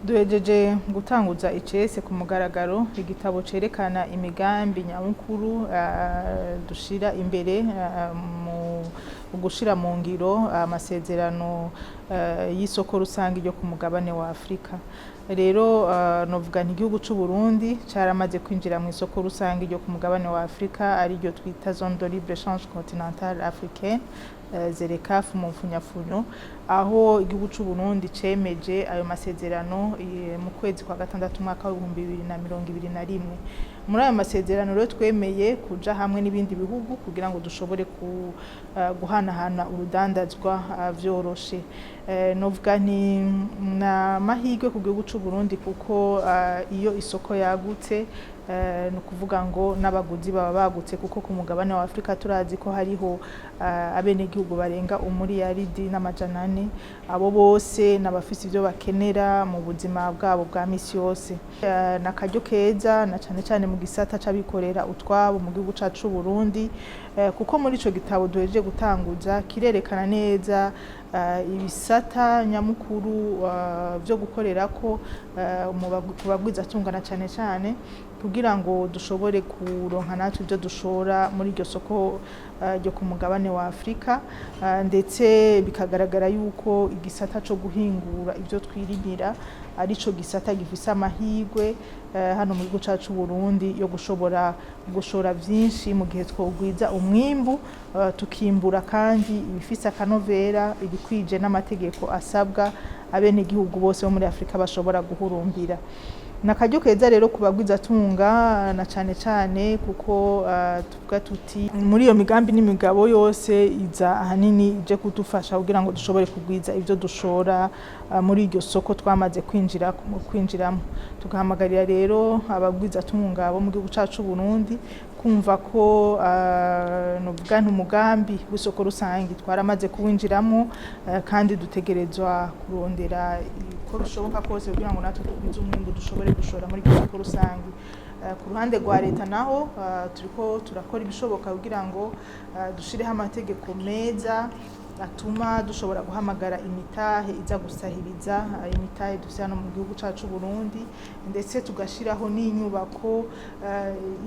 Duhejeje gutanguza icese ku mugaragaro igitabo cerekana imigambi nyamukuru dushira imbere mu gushira mu ngiro amasezerano y'isoko rusange ryo ku mugabane wa Afrika. Rero novuga nti igihugu c'u Burundi caramaze kwinjira mu isoko rusange ryo ku mugabane wa Afrika ari ryo twita zone de libre échange continentale africaine ZERECAF mu mfunyafunyo, aho igihugu c'u Burundi cemeje ayo masezerano mu kwezi kwa gatandatu umwaka wa 2021. Muri ayo masezerano rero twemeye kuja hamwe n'ibindi bihugu kugira ngo dushobore guhanahana urudandazwa vyoroshe. Novuga nti na mahirwe ku gihugu c'u Burundi kuko iyo isoko yagutse no kuvuga ngo n'abaguzi baba bagutse kuko ku mugabane wa Afrika turazi ko hariho abenegihugu barenga umuriyaridi n'amajana 4, abo bose n'abafise ivyo bakenera mu buzima bwabo bwa misi yose. Nakaryo keza na cane cane mu gisata c'abikorera utwabo mu gihugu cacu Burundi, kuko muri ico gitabo duhejeje gutanguza kirerekana neza ibisata nyamukuru vyo gukorerako mu bagwizatunga na cane cane kugira ngo dushobore kuronka natwe ivyo dushora muri iryo soko ryo ku mugabane wa Afrika, ndetse bikagaragara yuko igisata co guhingura ivyo twirimira arico gisata gifise amahirwe hano mu gihugu cacu Burundi yo gushobora gushora vyinshi mu gihe twogwiza umwimbu tukimbura kandi ibifise akanovera ibikwije n'amategeko asabwa abenegihugu bose bo muri Afrika bashobora guhurumbira. Nakaryo keza rero kubagwizatunga na cane cane kuko tuvuga tuti muri iyo migambi n'imigabo yose iza ahanini ije kudufasha kugira ngo dushobore kugwiza ivyo dushora muri iryo soko twamaze kwinjiramo. Tugahamagarira rero abagwizatunga bo mu gihugu cacu Burundi kumva ko novuga nti umugambi w'isoko rusange twaramaze kuwinjiramo, kandi dutegerezwa kurondera uko bishoboka kose kugira ngo natwe tugwize umwimbu dushobore gushora muri iryo soko rusange. Ku ruhande rwa leta naho turiko turakora ibishoboka kugira ngo dushireho amategeko meza atuma dushobora guhamagara imitahe iza gusahiriza imitahe dufise hano mu gihugu cacu Burundi, ndetse tugashiraho n'inyubako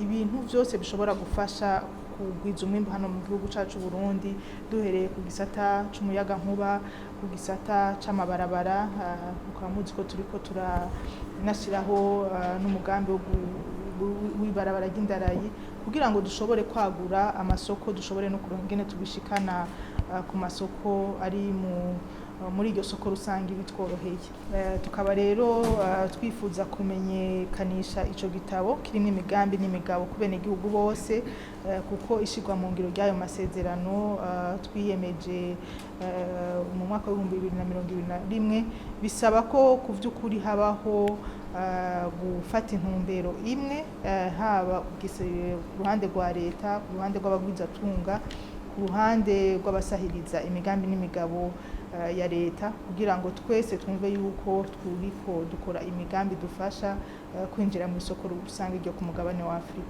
ibintu vyose bishobora gufasha kugwiza umwimbu hano mu gihugu cacu Burundi, duhereye ku gisata c'umuyagankuba, ku gisata c'amabarabara. Mukaba muzi ko turiko turanashiraho n'umugambi w'ibarabara ry'indarayi kugira ngo dushobore kwagura amasoko, dushobore no kuronka ingene tubishikana ku masoko ari muri iryo soko rusange bitworoheye. Tukaba rero twifuza kumenyekanisha ico gitabo kirimwo imigambi n'imigabo ku benegihugu bose, kuko ishirwa mu ngiro ry'ayo masezerano twiyemeje mu mwaka wa 2021 bisaba ko ku vy'ukuri habaho gufata intumbero imwe, haba ku ruhande rwa leta, ku ruhande rw'abagwizatunga, ku ruhande rw'abasahiriza imigambi n'imigabo ya leta, kugira ngo twese twumve yuko turiko dukora imigambi dufasha kwinjira mu isoko rusange ryo ku mugabane wa Afrika.